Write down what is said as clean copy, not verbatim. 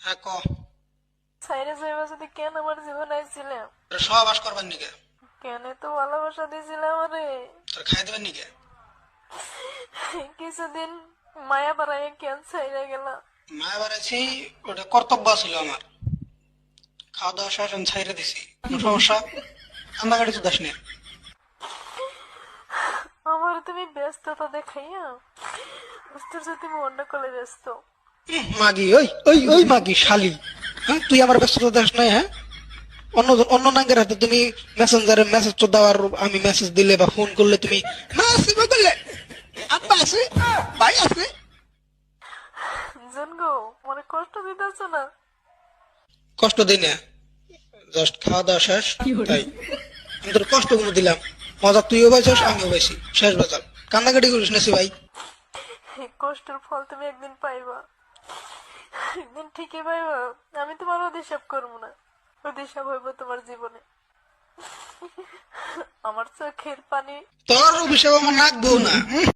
হ্যাঁ ক। সাইরে যাইবা যদি কেন আমার জীবন আইছিলে? তোর সহবাস করবার নিকে? কেন তো ভালোবাসা দিয়েছিলে আমারে? তোর খাই দেবার নিকে? কিছুদিন মায়া বাড়াইয়া কেন ছাইরা গেলা? মায়া বাড়াইছি, ওটা কর্তব্য ছিল আমার। খাওয়া দাওয়া শেষ আমি ছাইরে দিছি। কোনো সমস্যা? কান্দাকাটি তো দাস নে। আমার তুমি ব্যস্ততা দেখাইয়া বুঝতে তুমি অন্য কলে ব্যস্ত। মাগি, ওই ওই ওই মাগি শালি। হ্যাঁ, তুই আমার ব্যস্ততা দাস নাই? হ্যাঁ, অন্য অন্য নাঙ্গের হাতে তুমি মেসেঞ্জারে মেসেজ তো দেওয়ার, আমি মেসেজ দিলে বা ফোন করলে তুমি মা আছে বা বললে আব্বা আছে, ভাই আছে। জানগো মনে কষ্ট দিতেছ না? কষ্ট দিই না, জাস্ট খাওয়া দাওয়া শেষ তাই। আমি তোর কষ্ট কোনো দিলাম? মজা তুইও পাইছিস, আমিও পাইছি, শেষ বাজার। কান্দাকাটি করিস না ভাই। এই কষ্টের ফল তুমি একদিন পাইবা, একদিন ঠিকই পাইবা। আমি তোমার অভিশাপ করবো না, অভিশাপ হইব তোমার জীবনে। আমার চোখের পানি তোর অভিশাপ আমার নাকবো না।